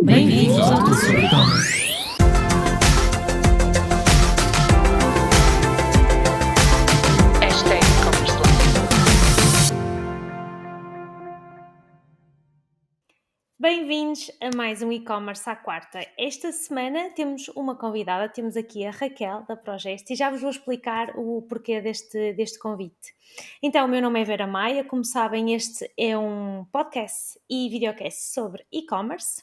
Bem-vindos ao Tudo sobre E-commerce. Bem-vindos a mais um e-commerce à quarta. Esta semana temos uma convidada, temos aqui a Raquel da Progest e já vos vou explicar o porquê deste convite. Então, o meu nome é Vera Maia, como sabem, este é um podcast e videocast sobre e-commerce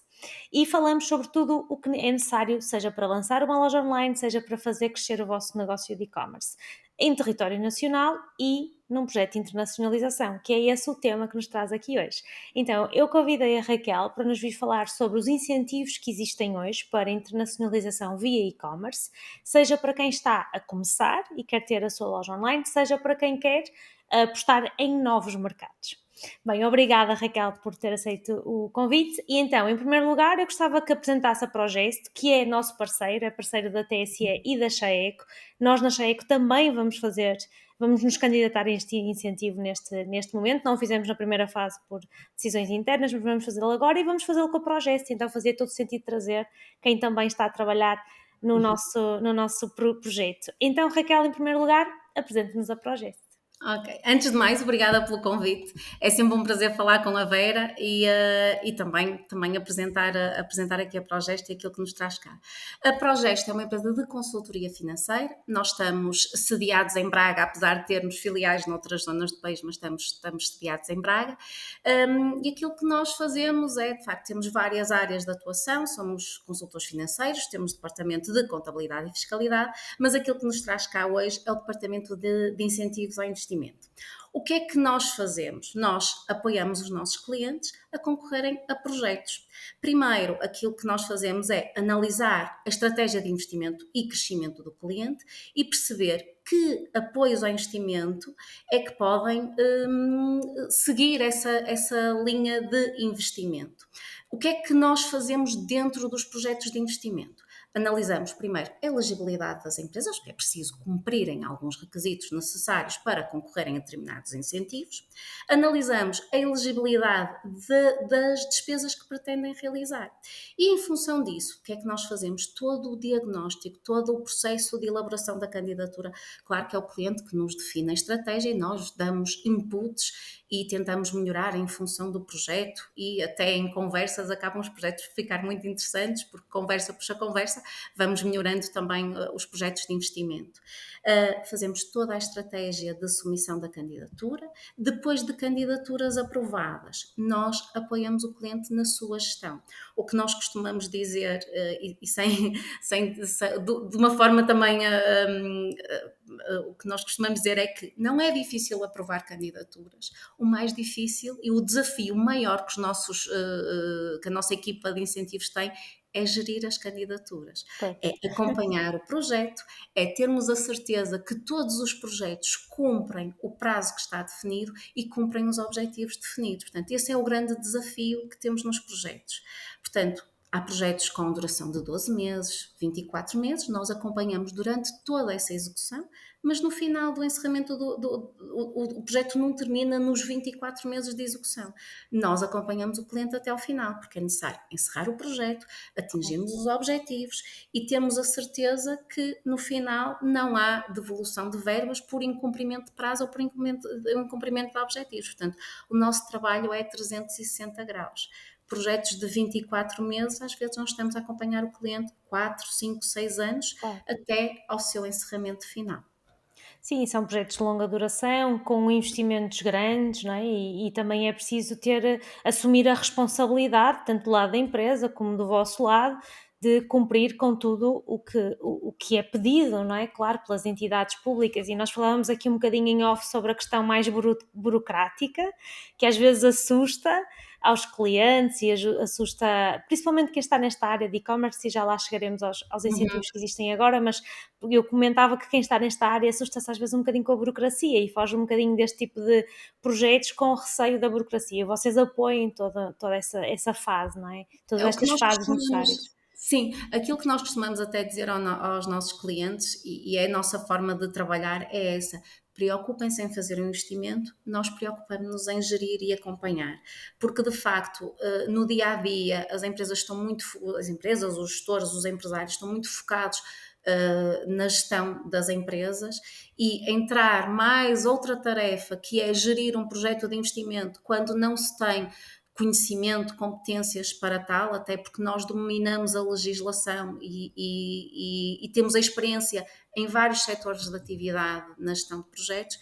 e falamos sobre tudo o que é necessário, seja para lançar uma loja online, seja para fazer crescer o vosso negócio de e-commerce em território nacional e num projeto de internacionalização, que é esse o tema que nos traz aqui hoje. Então, eu convidei a Raquel para nos vir falar sobre os incentivos que existem hoje para a internacionalização via e-commerce, seja para quem está a começar e quer ter a sua loja online, seja para quem quer apostar em novos mercados. Bem, obrigada Raquel por ter aceito o convite e então, em primeiro lugar, eu gostava que apresentasse a Progest, que é nosso parceiro, é parceiro da TSE e da Chaeco. Nós na Chaeco também vamos nos candidatar a este incentivo neste momento, não o fizemos na primeira fase por decisões internas, mas vamos fazê-lo agora e vamos fazê-lo com a Progest, então fazia todo sentido trazer quem também está a trabalhar no nosso projeto. Então, Raquel, em primeiro lugar, apresente-nos a Progest. Ok, antes de mais, obrigada pelo convite. É sempre um prazer falar com a Vera e também apresentar aqui a Progest e aquilo que nos traz cá. A Progest é uma empresa de consultoria financeira. Nós estamos sediados em Braga, apesar de termos filiais noutras zonas do país, mas estamos sediados em Braga. E aquilo que nós fazemos é, de facto, temos várias áreas de atuação, somos consultores financeiros, temos departamento de contabilidade e fiscalidade, mas aquilo que nos traz cá hoje é o departamento de incentivos ao investimento. O que é que nós fazemos? Nós apoiamos os nossos clientes a concorrerem a projetos. Primeiro, aquilo que nós fazemos é analisar a estratégia de investimento e crescimento do cliente e perceber que apoios ao investimento é que podem seguir essa linha de investimento. O que é que nós fazemos dentro dos projetos de investimento? Analisamos primeiro a elegibilidade das empresas, porque é preciso cumprirem alguns requisitos necessários para concorrerem a determinados incentivos. Analisamos a elegibilidade das despesas que pretendem realizar. E em função disso, o que é que nós fazemos? Todo o diagnóstico, todo o processo de elaboração da candidatura. Claro que é o cliente que nos define a estratégia e nós damos inputs e tentamos melhorar em função do projeto e até em conversas acabam os projetos a ficar muito interessantes, porque conversa puxa conversa, vamos melhorando também os projetos de investimento. Fazemos toda a estratégia de submissão da candidatura. Depois de candidaturas aprovadas, nós apoiamos o cliente na sua gestão. O que nós costumamos dizer, de uma forma também o que nós costumamos dizer é que não é difícil aprovar candidaturas. O mais difícil e o desafio maior que que a nossa equipa de incentivos tem é gerir as candidaturas, é acompanhar o projeto, é termos a certeza que todos os projetos cumprem o prazo que está definido e cumprem os objetivos definidos. Portanto, esse é o grande desafio que temos nos projetos. Portanto, há projetos com duração de 12 meses, 24 meses, nós acompanhamos durante toda essa execução, mas no final do encerramento o projeto não termina nos 24 meses de execução. Nós acompanhamos o cliente até ao final, porque é necessário encerrar o projeto, atingirmos os objetivos e temos a certeza que no final não há devolução de verbas por incumprimento de prazo ou por incumprimento de objetivos. Portanto, o nosso trabalho é 360 graus. Projetos de 24 meses, às vezes nós estamos a acompanhar o cliente 4, 5, 6 anos até ao seu encerramento final. Sim, são projetos de longa duração, com investimentos grandes, não é? E também é preciso assumir a responsabilidade, tanto do lado da empresa como do vosso lado, de cumprir com tudo o que é pedido, não é? Claro, pelas entidades públicas. E nós falávamos aqui um bocadinho em off sobre a questão mais burocrática, que às vezes assusta aos clientes e assusta, principalmente quem está nesta área de e-commerce, e já lá chegaremos aos incentivos que existem agora, mas eu comentava que quem está nesta área assusta-se às vezes um bocadinho com a burocracia e foge um bocadinho deste tipo de projetos com receio da burocracia. Vocês apoiam toda essa fase, não é? Todas estas fases necessárias. Sim, aquilo que nós costumamos até dizer aos nossos clientes, e é a nossa forma de trabalhar, é essa. preocupem-se em fazer um investimento, nós preocupamos-nos em gerir e acompanhar, porque de facto no dia a dia as empresas estão muito, as empresas, os gestores, os empresários estão muito focados na gestão das empresas, e entrar mais outra tarefa que é gerir um projeto de investimento quando não se tem conhecimento, competências para tal, até porque nós dominamos a legislação e temos a experiência em vários setores de atividade na gestão de projetos.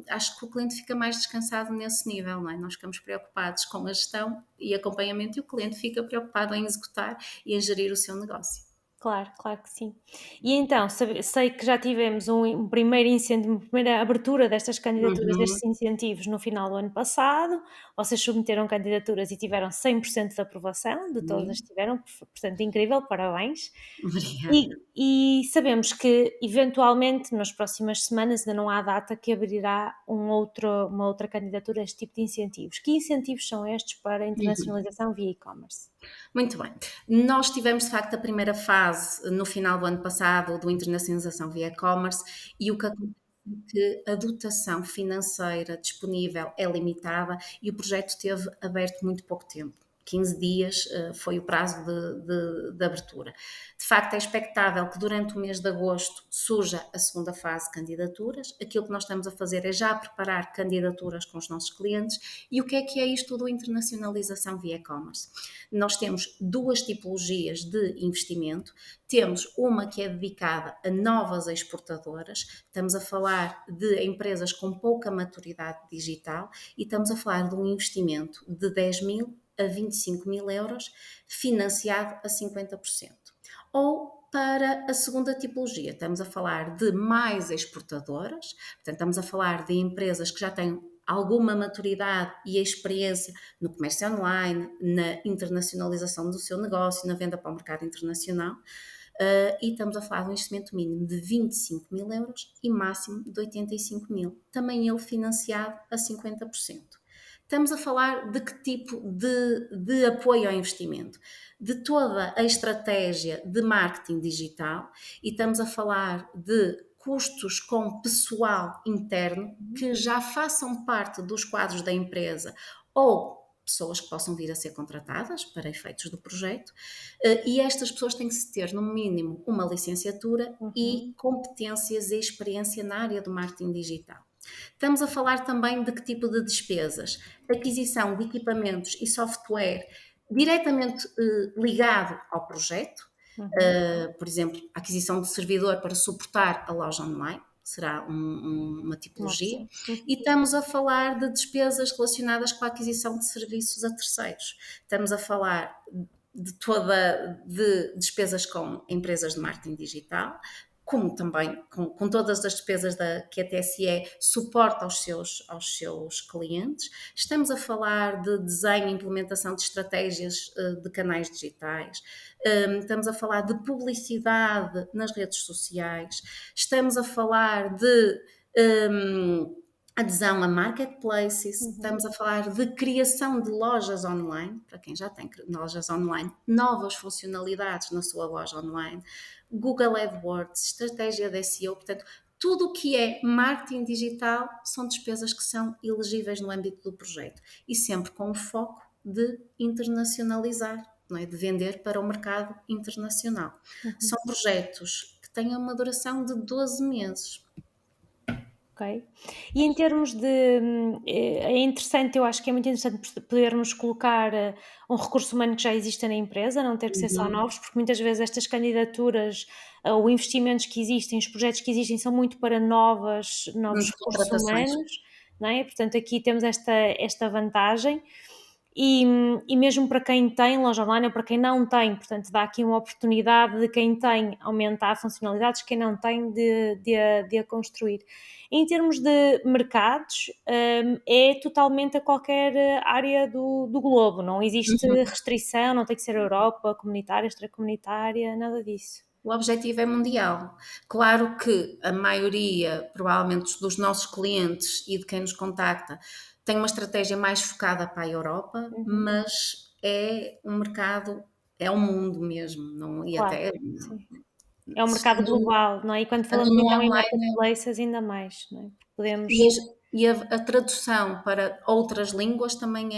Acho que o cliente fica mais descansado nesse nível, não é? Nós ficamos preocupados com a gestão e acompanhamento, e o cliente fica preocupado em executar e em gerir o seu negócio. Claro, claro que sim. E então, sei que já tivemos um primeiro incentivo, uma primeira abertura destas candidaturas, Uhum. destes incentivos no final do ano passado. Vocês submeteram candidaturas e tiveram 100% de aprovação, de todas as que tiveram, portanto, incrível, parabéns. Obrigada. E sabemos que, eventualmente, nas próximas semanas, ainda não há data que abrirá uma outra candidatura a este tipo de incentivos. Que incentivos são estes para a internacionalização via e-commerce? Muito bem. Nós tivemos, de facto, a primeira fase no final do ano passado do internacionalização via e-commerce, e o que acontece é que a dotação financeira disponível é limitada e o projeto teve aberto muito pouco tempo. 15 dias foi o prazo de abertura. De facto, é expectável que durante o mês de agosto surja a segunda fase de candidaturas. Aquilo que nós estamos a fazer é já preparar candidaturas com os nossos clientes. E o que é isto do internacionalização via e-commerce? Nós temos duas tipologias de investimento. Temos uma que é dedicada a novas exportadoras, estamos a falar de empresas com pouca maturidade digital, e estamos a falar de um investimento de 10 mil a 25 mil euros, financiado a 50%. Ou para a segunda tipologia, estamos a falar de mais exportadoras, portanto estamos a falar de empresas que já têm alguma maturidade e experiência no comércio online, na internacionalização do seu negócio, na venda para o mercado internacional, e estamos a falar de um investimento mínimo de 25 mil euros e máximo de 85 mil, também ele financiado a 50%. Estamos a falar de que tipo de apoio ao investimento? De toda a estratégia de marketing digital, e estamos a falar de custos com pessoal interno que já façam parte dos quadros da empresa, ou pessoas que possam vir a ser contratadas para efeitos do projeto, e estas pessoas têm que ter, no mínimo, uma licenciatura e competências e experiência na área do marketing digital. Estamos a falar também de que tipo de despesas? Aquisição de equipamentos e software diretamente ligado ao projeto, por exemplo, a aquisição de servidor para suportar a loja online, será uma tipologia, e estamos a falar de despesas relacionadas com a aquisição de serviços a terceiros. Estamos a falar de despesas com empresas de marketing digital, como também com todas as despesas que a TSE suporta aos seus clientes. Estamos a falar de desenho e implementação de estratégias de canais digitais, estamos a falar de publicidade nas redes sociais, estamos a falar de adesão a marketplaces, estamos a falar de criação de lojas online, para quem já tem lojas online, novas funcionalidades na sua loja online, Google AdWords, estratégia de SEO, portanto, tudo o que é marketing digital são despesas que são elegíveis no âmbito do projeto, e sempre com o foco de internacionalizar, não é? De vender para o mercado internacional. São projetos que têm uma duração de 12 meses. Ok. E em termos é interessante, eu acho que é muito interessante podermos colocar um recurso humano que já exista na empresa, não ter que ser só novos, porque muitas vezes estas candidaturas ou investimentos que existem, os projetos que existem são muito para novos recursos Contratações. humanos, não é? Portanto, aqui temos esta vantagem. E mesmo para quem tem loja online ou para quem não tem, portanto, dá aqui uma oportunidade de quem tem aumentar funcionalidades, quem não tem de a construir. Em termos de mercados, é totalmente a qualquer área do globo, não existe restrição, não tem que ser Europa, comunitária, extracomunitária, nada disso. O objetivo é mundial. Claro que a maioria, provavelmente, dos nossos clientes e de quem nos contacta tem uma estratégia mais focada para a Europa, mas é um mercado, é um mundo mesmo, não, e Claro, até sim. É um mercado Estando, global, não é? E quando estando falamos no então em online, marketplaces ainda mais, não é? Podemos e, a tradução para outras línguas também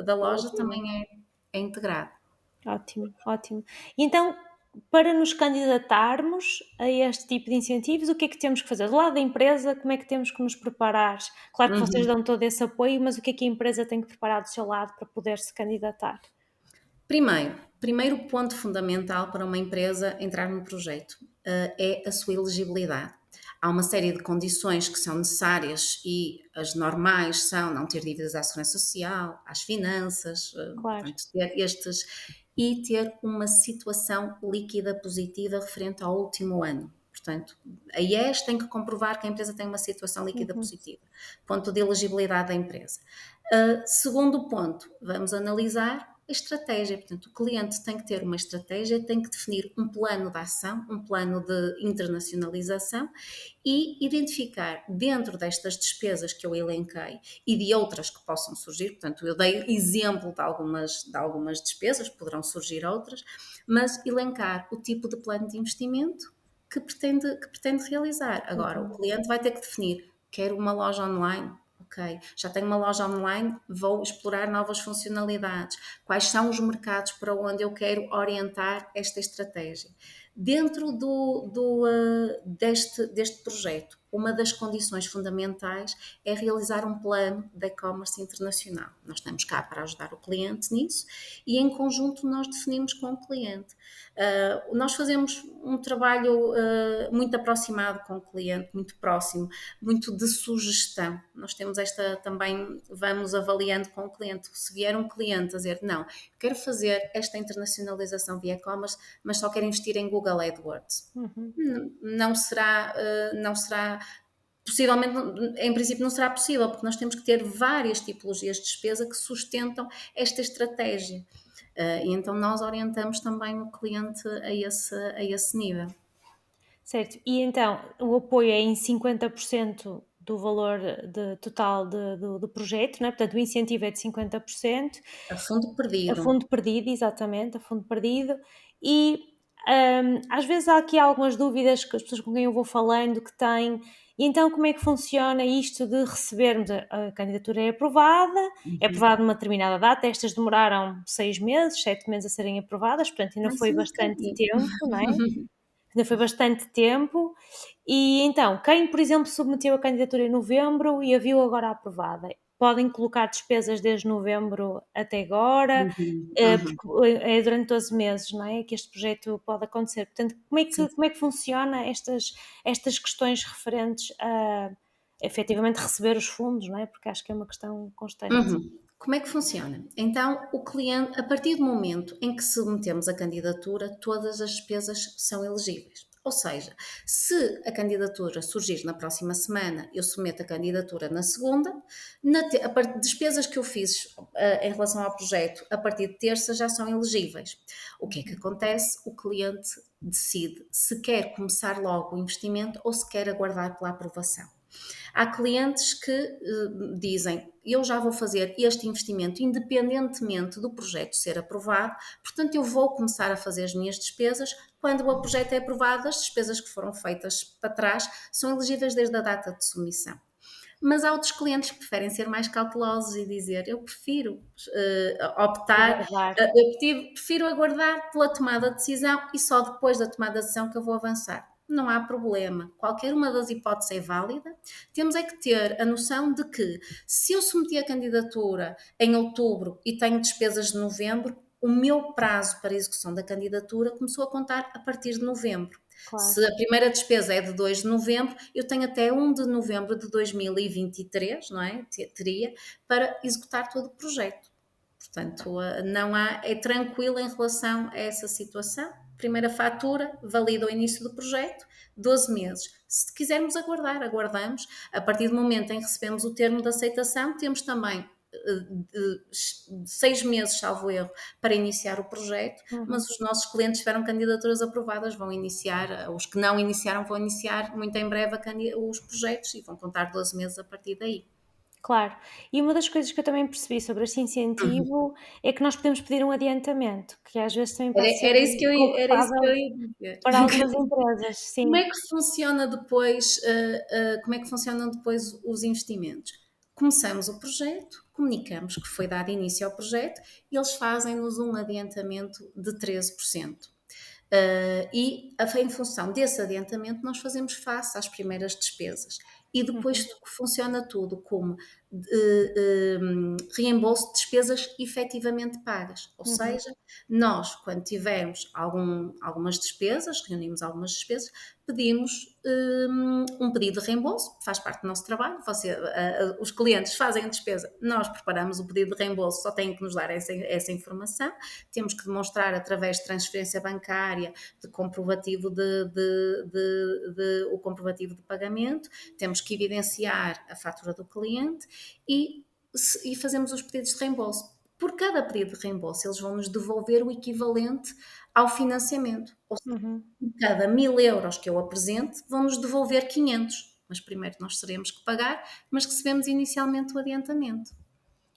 da loja ótimo, também é integrado. ótimo, ótimo. E então, para nos candidatarmos a este tipo de incentivos, o que é que temos que fazer? Do lado da empresa, como é que temos que nos preparar? Claro que vocês Uhum. dão todo esse apoio, mas o que é que a empresa tem que preparar do seu lado para poder se candidatar? Primeiro ponto fundamental para uma empresa entrar num projeto é a sua elegibilidade. Há uma série de condições que são necessárias e as normais são não ter dívidas à segurança social, às finanças, Claro. portanto, ter estes e ter uma situação líquida positiva referente ao último ano. Portanto, a IES tem que comprovar que a empresa tem uma situação líquida Uhum, positiva. Ponto de elegibilidade da empresa. Segundo ponto, vamos analisar a estratégia. Portanto, o cliente tem que ter uma estratégia, tem que definir um plano de ação, um plano de internacionalização e identificar dentro destas despesas que eu elenquei e de outras que possam surgir. Portanto, eu dei exemplo de algumas despesas, poderão surgir outras, mas elencar o tipo de plano de investimento que pretende realizar. Agora, o uhum. cliente vai ter que definir: quero uma loja online. Ok, já tenho uma loja online, vou explorar novas funcionalidades. Quais são os mercados para onde eu quero orientar esta estratégia? Dentro deste projeto, uma das condições fundamentais é realizar um plano de e-commerce internacional. Nós estamos cá para ajudar o cliente nisso e, em conjunto, nós definimos com o cliente. Nós fazemos um trabalho muito aproximado com o cliente, muito próximo, muito de sugestão. Nós temos esta também, vamos avaliando com o cliente. Se vier um cliente a dizer, não, quero fazer esta internacionalização via e-commerce, mas só quero investir em Google AdWords. Uhum. Não será, possivelmente, em princípio não será possível, porque nós temos que ter várias tipologias de despesa que sustentam esta estratégia. E então nós orientamos também o cliente a esse nível. Certo. E então, o apoio é em 50% do valor total do projeto, não é? Portanto, o incentivo é de 50%, A fundo a perdido. fundo perdido, exatamente, a fundo perdido. E às vezes há aqui algumas dúvidas que as pessoas com quem eu vou falando que têm. E então, como é que funciona isto de recebermos a candidatura é Uhum. aprovada numa determinada data, estas demoraram 6 meses, 7 meses a serem aprovadas, portanto ainda Mais foi um bastante bocadinho. tempo, não é? Ainda foi bastante tempo. E então, quem, por exemplo, submeteu a candidatura em novembro e a viu agora aprovada, podem colocar despesas desde novembro até agora, Uhum, uhum. porque é durante 12 meses, não é? Que este projeto pode acontecer. Portanto, Sim. como é que funciona estas questões referentes a efetivamente receber os fundos, não é? Porque acho que é uma questão constante. Uhum. Como é que funciona? Então, o cliente, a partir do momento em que submetemos a candidatura, todas as despesas são elegíveis. Ou seja, se a candidatura surgir na próxima semana, eu submeto a candidatura na segunda, despesas que eu fiz em relação ao projeto a partir de terça já são elegíveis. O que é que acontece? O cliente decide se quer começar logo o investimento ou se quer aguardar pela aprovação. Há clientes que dizem, eu já vou fazer este investimento independentemente do projeto ser aprovado, portanto eu vou começar a fazer as minhas despesas. Quando o projeto é aprovado, as despesas que foram feitas para trás são elegíveis desde a data de submissão. Mas há outros clientes que preferem ser mais cautelosos e dizer, eu prefiro optar, Aguardar. prefiro aguardar pela tomada de decisão e só depois da tomada de decisão que eu vou avançar. Não há problema. Qualquer uma das hipóteses é válida. Temos é que ter a noção de que se eu submeti a candidatura em outubro e tenho despesas de novembro, o meu prazo para a execução da candidatura começou a contar a partir de novembro. Claro. Se a primeira despesa é de 2 de novembro, eu tenho até 1 de novembro de 2023, não é? Teria, para executar todo o projeto. Portanto, não há, é tranquilo em relação a essa situação. Primeira fatura, valida o início do projeto, 12 meses. Se quisermos aguardar, aguardamos. A partir do momento em que recebemos o termo de aceitação, temos também de 6 meses, salvo erro, para iniciar o projeto, Uhum. mas os nossos clientes tiveram candidaturas aprovadas, vão iniciar, os que não iniciaram vão iniciar muito em breve os projetos e vão contar 12 meses a partir daí. Claro. E uma das coisas que eu também percebi sobre este Uhum. incentivo é que nós podemos pedir um adiantamento, que às vezes também pode ser Era isso que eu confortável ia dizer. para algumas empresas, Como sim. é que funciona depois, como é que funcionam depois os investimentos? Começamos o projeto, comunicamos que foi dado início ao projeto e eles fazem-nos um adiantamento de 13%. Em função desse adiantamento, nós fazemos face às primeiras despesas. E depois Uhum, funciona tudo como reembolso de despesas efetivamente pagas. Ou uhum. seja, nós, quando tivermos algumas despesas, reunimos algumas despesas, pedimos um pedido de reembolso, faz parte do nosso trabalho. Os clientes fazem a despesa, nós preparamos o pedido de reembolso, só têm que nos dar essa informação. Temos que demonstrar através de transferência bancária, de comprovativo o comprovativo de pagamento, temos que evidenciar a fatura do cliente e, e fazemos os pedidos de reembolso. Por cada pedido de reembolso, eles vão nos devolver o equivalente ao financiamento. Ou seja, Uhum. por cada 1000 euros que eu apresente, vão-nos devolver 500. Mas primeiro nós teremos que pagar, mas recebemos inicialmente o adiantamento.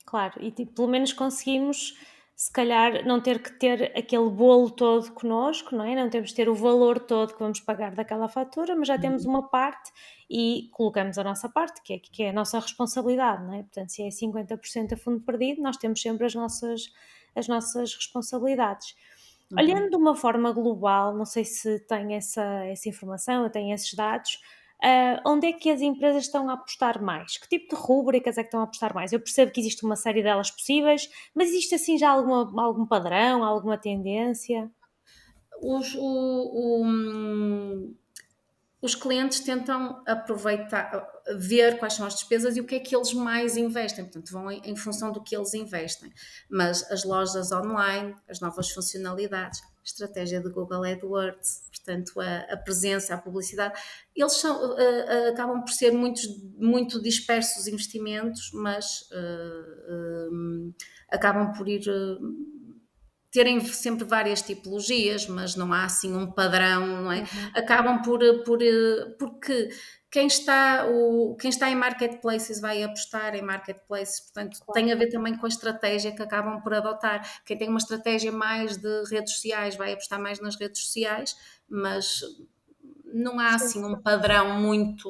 Claro, e tipo, pelo menos conseguimos, se calhar, não ter que ter aquele bolo todo connosco, não é? Não temos que ter o valor todo que vamos pagar daquela fatura, mas já temos uma parte e colocamos a nossa parte, que é a nossa responsabilidade, não é? Portanto, se é 50% a fundo perdido, nós temos sempre as nossas responsabilidades. Olhando Uhum. de uma forma global, não sei se tem essa informação, tem esses dados, onde é que as empresas estão a apostar mais? Que tipo de rúbricas é que estão a apostar mais? Eu percebo que existe uma série delas possíveis, mas existe assim já algum padrão, alguma tendência? Os, o, os clientes tentam aproveitar, ver quais são as despesas e o que é que eles mais investem, portanto, vão em função do que eles investem. Mas as lojas online, as novas funcionalidades, a estratégia de Google AdWords, portanto, a presença, a publicidade, eles acabam por ser muito dispersos investimentos, mas acabam por ir terem sempre várias tipologias, mas não há assim um padrão, não é? Uhum, Acabam porque quem está em marketplaces vai apostar em marketplaces, portanto claro. tem a ver também com a estratégia que acabam por adotar. Quem tem uma estratégia mais de redes sociais vai apostar mais nas redes sociais, mas não há Sim, assim um sim. padrão muito.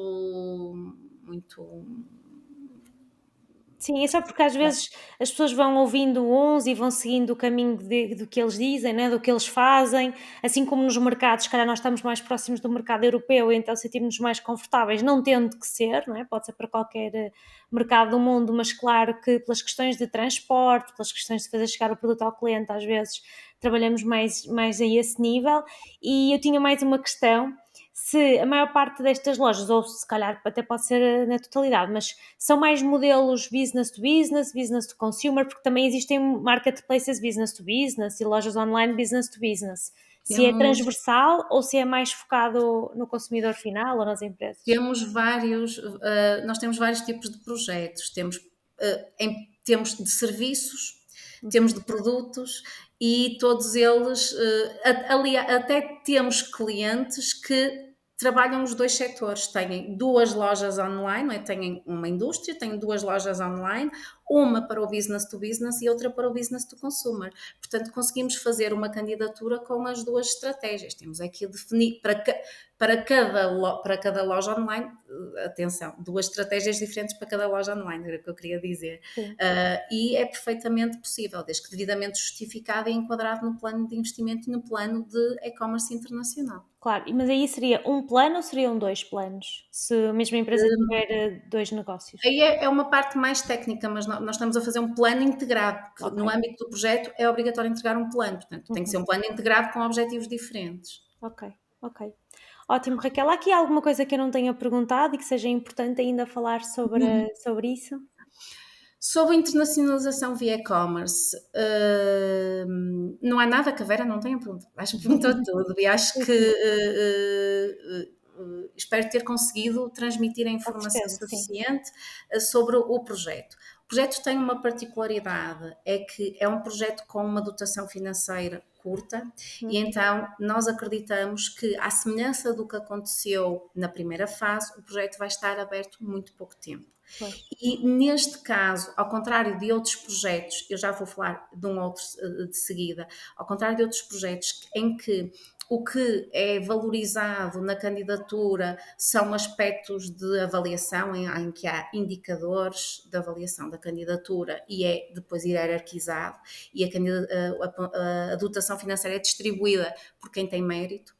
Sim, é só porque às vezes as pessoas vão ouvindo uns e vão seguindo o caminho do que eles dizem, né, do que eles fazem, assim como nos mercados, se calhar nós estamos mais próximos do mercado europeu, então sentimos-nos mais confortáveis, não tendo que ser, não é? Pode ser para qualquer mercado do mundo, mas claro que pelas questões de transporte, pelas questões de fazer chegar o produto ao cliente, às vezes trabalhamos mais a esse nível. E eu tinha mais uma questão, se a maior parte destas lojas, ou se calhar até pode ser na totalidade, mas são mais modelos business to consumer, porque também existem marketplaces business to business e lojas online business to business. Se é Temos transversal ou se é mais focado no consumidor final ou nas empresas? Nós temos vários tipos de projetos. Temos de serviços, temos Uhum, de produtos e todos eles, até temos clientes que trabalham os dois setores. Têm duas lojas online, não é? Têm uma indústria, têm duas lojas online, uma para o business to business e outra para o business to consumer. Portanto, conseguimos fazer uma candidatura com as duas estratégias. Temos aqui a definir para cada loja online, atenção, duas estratégias diferentes para cada loja online, era o que eu queria dizer. sim, E é perfeitamente possível, desde que devidamente justificado e enquadrado no plano de investimento e no plano de e-commerce internacional. claro. Mas aí seria um plano ou seriam dois planos? Se a mesma empresa tiver dois negócios? Aí é uma parte mais técnica, mas nós estamos a fazer um plano integrado, porque Ok. no âmbito do projeto é obrigatório entregar um plano, portanto tem que ser Uhum. um plano integrado com objetivos diferentes. Ok, ok. Ótimo, Raquel. Há aqui alguma coisa que eu não tenha perguntado e que seja importante ainda falar sobre isso? Sobre a internacionalização via e-commerce, não há nada que a Vera não tenha perguntado. Acho que perguntou tudo e acho Sim, que sim, espero ter conseguido transmitir a com informação certeza, sim. suficiente sobre o projeto. O projeto tem uma particularidade, é que é um projeto com uma dotação financeira curta e Uhum. então nós acreditamos que, à semelhança do que aconteceu na primeira fase, o projeto vai estar aberto muito pouco tempo. Pois. E neste caso, ao contrário de outros projetos, eu já vou falar de um outro de seguida, ao contrário de outros projetos em que o que é valorizado na candidatura são aspectos de avaliação, em que há indicadores de avaliação da candidatura e é depois hierarquizado, e a dotação financeira é distribuída por quem tem mérito.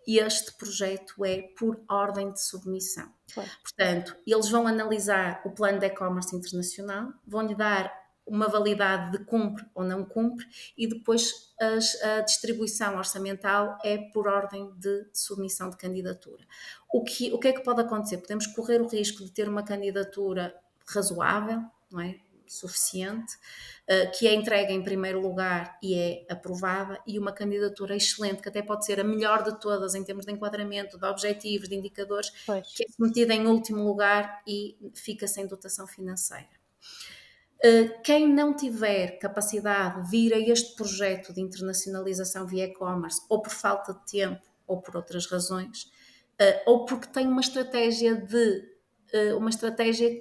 E este projeto é por ordem de submissão. Pois. Portanto, eles vão analisar o plano de e-commerce internacional, vão-lhe dar uma validade de cumpre ou não cumpre e depois a distribuição orçamental é por ordem de submissão de candidatura. O que é que pode acontecer? Podemos correr o risco de ter uma candidatura razoável, não é? Suficiente, que é entregue em primeiro lugar e é aprovada, e uma candidatura excelente, que até pode ser a melhor de todas em termos de enquadramento, de objetivos, de indicadores, Pois. que é submetida em último lugar e fica sem dotação financeira. Quem não tiver capacidade de ir a este projeto de internacionalização via e-commerce, ou por falta de tempo, ou por outras razões, ou porque tem uma estratégia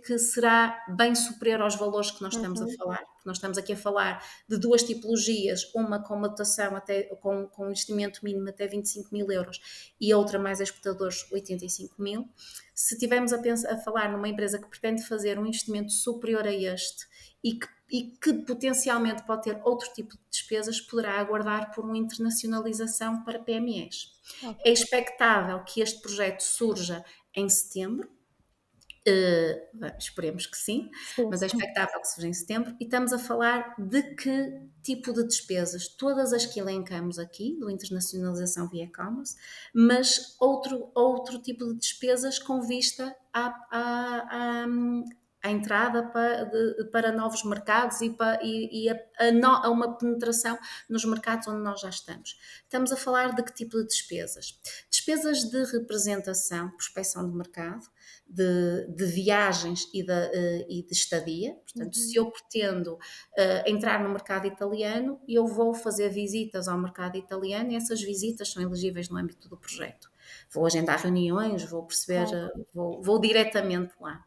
que será bem superior aos valores que nós estamos a falar, porque nós estamos aqui a falar de duas tipologias, uma com uma dotação com um investimento mínimo até 25 mil euros e outra mais exportadores 85 mil. Se estivermos a falar numa empresa que pretende fazer um investimento superior a este e que potencialmente pode ter outro tipo de despesas, poderá aguardar por uma internacionalização para PMEs. Ok. É expectável que este projeto surja em setembro. Esperemos que sim, Sim. mas é expectável que surja em setembro, e estamos a falar de que tipo de despesas? Todas as que elencamos aqui, do internacionalização via e-commerce, mas outro tipo de despesas com vista à entrada para novos mercados a uma penetração nos mercados onde nós já estamos. Estamos a falar de que tipo de despesas? Despesas de representação, prospecção de mercado, de viagens e de estadia. Portanto, se eu pretendo entrar no mercado italiano, eu vou fazer visitas ao mercado italiano e essas visitas são elegíveis no âmbito do projeto. Vou agendar reuniões, vou perceber, vou diretamente lá.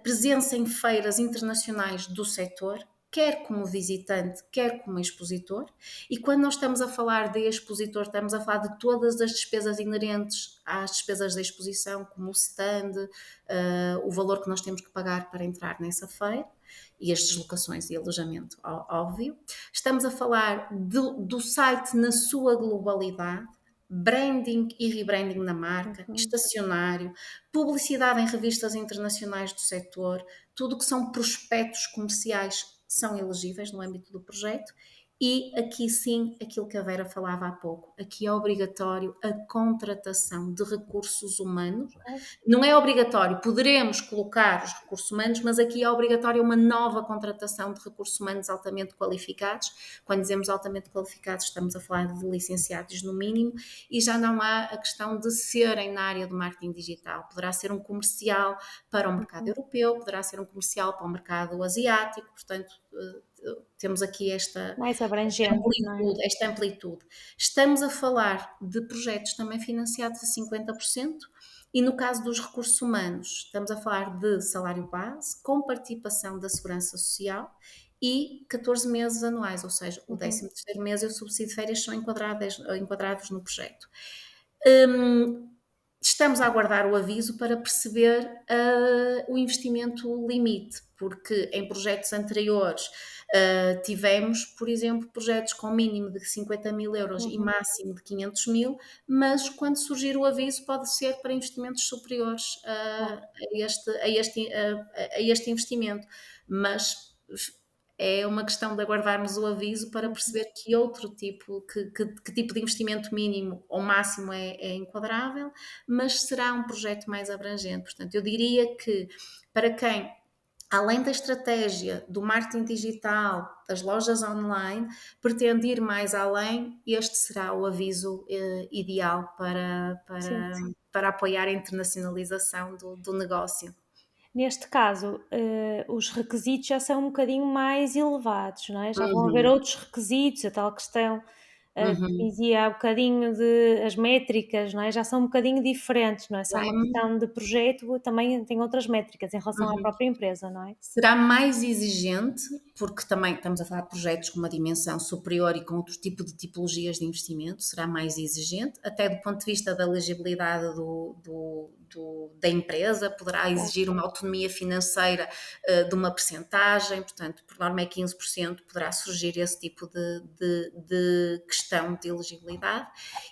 Presença em feiras internacionais do setor, quer como visitante, quer como expositor, e quando nós estamos a falar de expositor, estamos a falar de todas as despesas inerentes às despesas da exposição, como o stand, o valor que nós temos que pagar para entrar nessa feira, e as deslocações e alojamento, óbvio. Estamos a falar do site na sua globalidade, branding e rebranding na marca, estacionário, publicidade em revistas internacionais do setor, tudo que são prospectos comerciais são elegíveis no âmbito do projeto. E aqui sim, aquilo que a Vera falava há pouco, aqui é obrigatório a contratação de recursos humanos. Não é obrigatório, poderemos colocar os recursos humanos, mas aqui é obrigatório uma nova contratação de recursos humanos altamente qualificados. Quando dizemos altamente qualificados, estamos a falar de licenciados no mínimo, e já não há a questão de serem na área do marketing digital. Poderá ser um comercial para o mercado europeu, poderá ser um comercial para o mercado asiático, portanto, temos aqui Mais abrangente, esta amplitude. Estamos a falar de projetos também financiados a 50%, e no caso dos recursos humanos, estamos a falar de salário base, com participação da Segurança Social e 14 meses anuais, ou seja, o 13º mês e o subsídio de férias são enquadrados no projeto. Estamos a aguardar o aviso para perceber o investimento limite, porque em projetos anteriores tivemos, por exemplo, projetos com mínimo de 50 mil euros e máximo de 500 mil, mas quando surgir o aviso pode ser para investimentos superiores a este investimento, mas é uma questão de aguardarmos o aviso para perceber que outro tipo, que tipo de investimento mínimo ou máximo é enquadrável, mas será um projeto mais abrangente. Portanto, eu diria que para quem, além da estratégia do marketing digital, das lojas online, pretende ir mais além, este será o aviso ideal para apoiar a internacionalização do negócio. Neste caso, os requisitos já são um bocadinho mais elevados, não é? Já vão haver outros requisitos, a tal questão que Uhum. dizia há bocadinho de as métricas, não é? Já são um bocadinho diferentes, não é só uma Bem, questão de projeto, também tem outras métricas em relação à uhum. própria empresa, não é? Será mais exigente, porque também estamos a falar de projetos com uma dimensão superior e com outro tipo de tipologias de investimento, será mais exigente, até do ponto de vista da legibilidade da empresa, poderá Claro, exigir uma autonomia financeira de uma percentagem, portanto, por norma é 15%, poderá surgir esse tipo de questão de elegibilidade.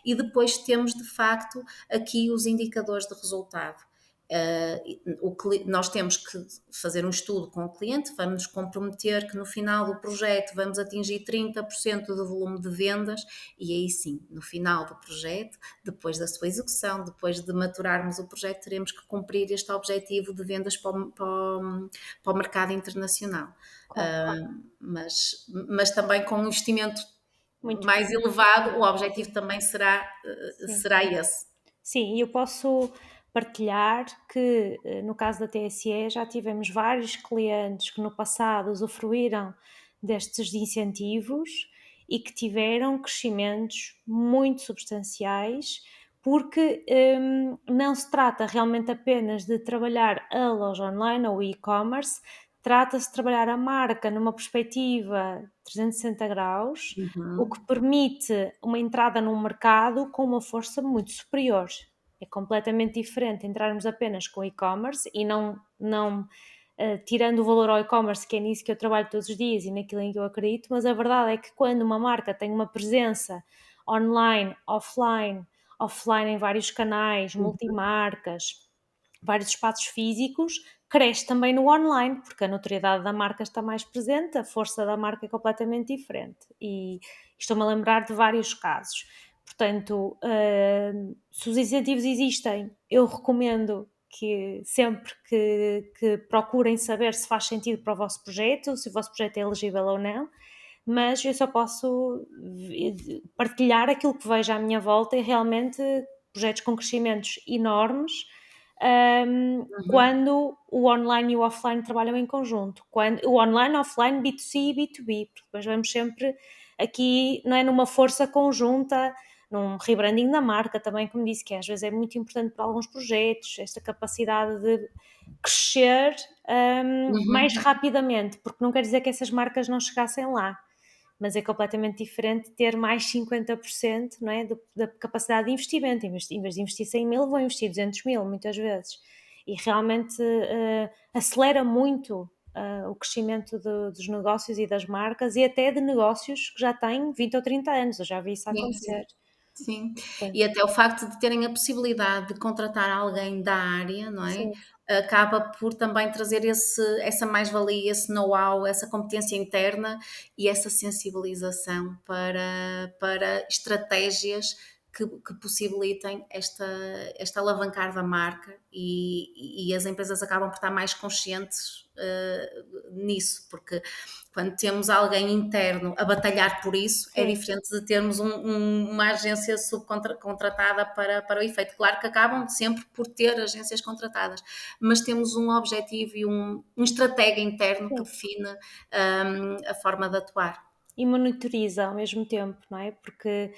E depois temos, de facto, aqui os indicadores de resultado. Nós temos que fazer um estudo com o cliente, vamos nos comprometer que no final do projeto vamos atingir 30% do volume de vendas e aí sim, no final do projeto, depois da sua execução, depois de maturarmos o projeto, teremos que cumprir este objetivo de vendas para o mercado internacional. claro, Mas também com um investimento muito mais elevado, o objetivo também será, sim. será esse. Sim, eu posso partilhar que, no caso da TSE, já tivemos vários clientes que no passado usufruíram destes incentivos e que tiveram crescimentos muito substanciais, porque não se trata realmente apenas de trabalhar a loja online ou o e-commerce, trata-se de trabalhar a marca numa perspectiva 360 graus, o que Uhum, permite uma entrada num mercado com uma força muito superior. É completamente diferente entrarmos apenas com e-commerce e não tirando o valor ao e-commerce, que é nisso que eu trabalho todos os dias e naquilo em que eu acredito, mas a verdade é que quando uma marca tem uma presença online, offline em vários canais, uhum, multimarcas, vários espaços físicos, cresce também no online, porque a notoriedade da marca está mais presente, a força da marca é completamente diferente. E estou-me a lembrar de vários casos. Portanto, se os incentivos existem, eu recomendo que sempre que procurem saber se faz sentido para o vosso projeto, se o vosso projeto é elegível ou não, mas eu só posso partilhar aquilo que vejo à minha volta e realmente projetos com crescimentos enormes, uhum. quando o online e o offline trabalham em conjunto, quando o online, offline, B2C e B2B, porque depois vamos sempre aqui, não é, numa força conjunta, num rebranding da marca também, como disse, que às vezes é muito importante para alguns projetos, esta capacidade de crescer mais Uhum. rapidamente, porque não quer dizer que essas marcas não chegassem lá, mas é completamente diferente ter mais 50%, não é, da capacidade de investimento. Em vez de investir 100 mil, vão investir 200 mil, muitas vezes. E realmente acelera muito o crescimento dos negócios e das marcas e até de negócios que já têm 20 ou 30 anos. Eu já vi isso Sim, sim. acontecer. Sim, Sim, e até o facto de terem a possibilidade de contratar alguém da área, não é? sim, Acaba por também trazer essa mais-valia, esse know-how, essa competência interna e essa sensibilização para estratégias que possibilitem esta alavancar da marca e as empresas acabam por estar mais conscientes nisso, porque quando temos alguém interno a batalhar por isso, é sim. diferente de termos uma agência subcontratada para o efeito. Claro que acabam sempre por ter agências contratadas, mas temos um objetivo e um estratega interno que Sim. define a forma de atuar. E monitoriza ao mesmo tempo, não é? Porque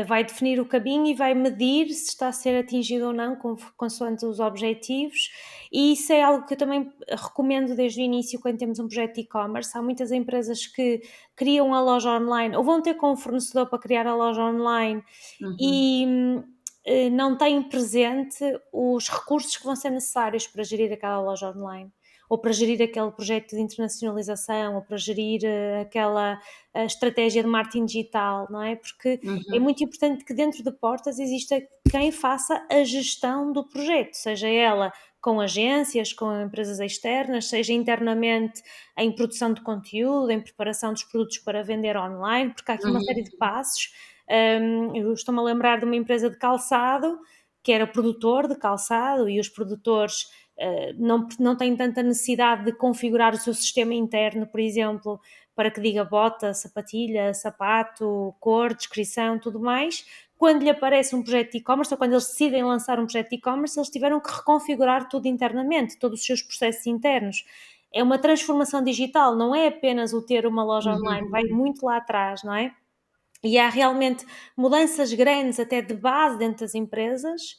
vai definir o caminho e vai medir se está a ser atingido ou não consoante os objetivos, e isso é algo que eu também recomendo desde o início quando temos um projeto de e-commerce. Há muitas empresas que criam a loja online ou vão ter com um fornecedor para criar a loja online Uhum, e não têm presente os recursos que vão ser necessários para gerir aquela loja online, ou para gerir aquele projeto de internacionalização, ou para gerir aquela estratégia de marketing digital, não é? Porque é uhum, muito importante que dentro de Portas exista quem faça a gestão do projeto, seja ela com agências, com empresas externas, seja internamente em produção de conteúdo, em preparação dos produtos para vender online, porque há aqui uma série de uhum, passos. Eu estou-me a lembrar de uma empresa de calçado que era produtor de calçado e os produtores não têm tanta necessidade de configurar o seu sistema interno, por exemplo, para que diga bota, sapatilha, sapato, cor, descrição, tudo mais. Quando lhe aparece um projeto de e-commerce ou quando eles decidem lançar um projeto de e-commerce, eles tiveram que reconfigurar tudo internamente, todos os seus processos internos. É uma transformação digital, não é apenas o ter uma loja online, vai uhum. muito lá atrás, não é? E há realmente mudanças grandes, até de base dentro das empresas,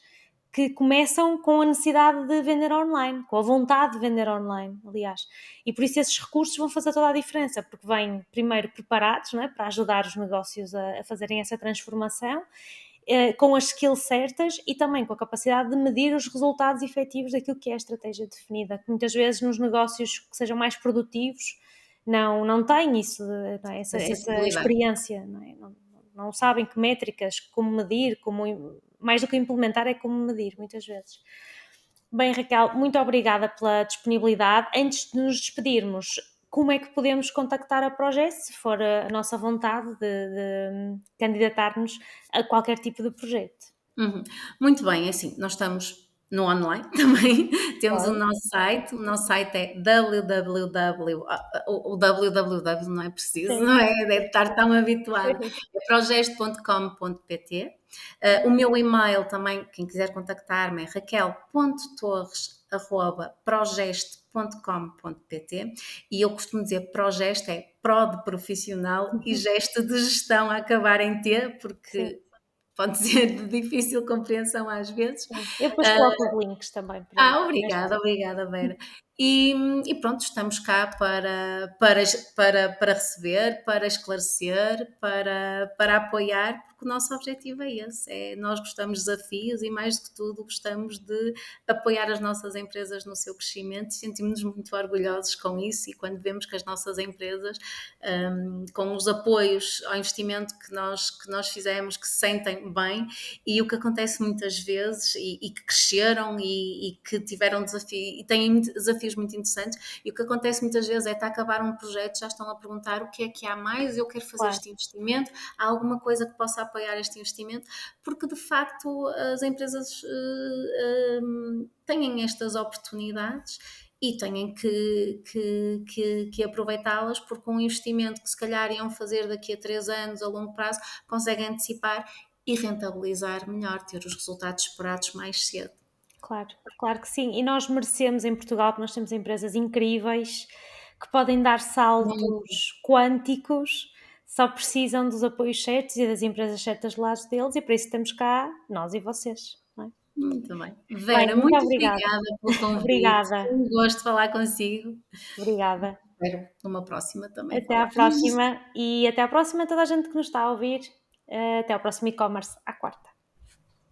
que começam com a necessidade de vender online, com a vontade de vender online, aliás. E por isso esses recursos vão fazer toda a diferença, porque vêm primeiro preparados, não é, para ajudar os negócios a fazerem essa transformação, com as skills certas e também com a capacidade de medir os resultados efetivos daquilo que é a estratégia definida, que muitas vezes nos negócios que sejam mais produtivos não têm isso, não é? A Essa sensibilidade. experiência, não é? Não sabem que métricas, como medir, mais do que implementar é como medir, muitas vezes. Bem, Raquel, muito obrigada pela disponibilidade. Antes de nos despedirmos, como é que podemos contactar a Projeto, se for a nossa vontade de candidatar-nos a qualquer tipo de projeto? Uhum. Muito bem, é assim, nós estamos no online também, temos Claro. o nosso site é www, o www não é preciso, Sim, não é? Deve estar tão habituado, sim. é progesto.com.pt. O meu e-mail também, quem quiser contactar-me é raquel.torres@progesto.com.pt e eu costumo dizer progesto é pró de profissional e gesto de gestão a acabar em T, Sim, porque pode ser de difícil compreensão às vezes. sim. Eu depois coloco os links também para mais Obrigada, fácil. obrigada, Vera. E pronto, estamos cá para receber, para esclarecer, para apoiar, porque o nosso objetivo é esse, é nós gostamos de desafios e mais do que tudo gostamos de apoiar as nossas empresas no seu crescimento e sentimos-nos muito orgulhosos com isso e quando vemos que as nossas empresas, com os apoios ao investimento que nós fizemos, que se sentem bem e o que acontece muitas vezes e que cresceram e que tiveram desafio e têm desafios muito interessantes e o que acontece muitas vezes é estar a acabar um projeto, já estão a perguntar o que é que há mais, eu quero fazer Claro, este investimento, há alguma coisa que possa apoiar este investimento, porque de facto as empresas têm estas oportunidades e têm que aproveitá-las porque um investimento que se calhar iam fazer daqui a 3 anos a longo prazo conseguem antecipar e rentabilizar melhor, ter os resultados esperados mais cedo. claro, claro que sim. E nós merecemos em Portugal, que nós temos empresas incríveis que podem dar Muito, saltos quânticos, só precisam dos apoios certos e das empresas certas do lado deles, e para isso estamos cá, nós e vocês, não é? muito bem. Bem, Vera, muito muito obrigada. obrigada pelo convite, Obrigada, foi um gosto falar consigo. obrigada. Espero numa próxima também Até à falar. próxima e até à próxima toda a gente que nos está a ouvir. Até ao próximo e-commerce à quarta.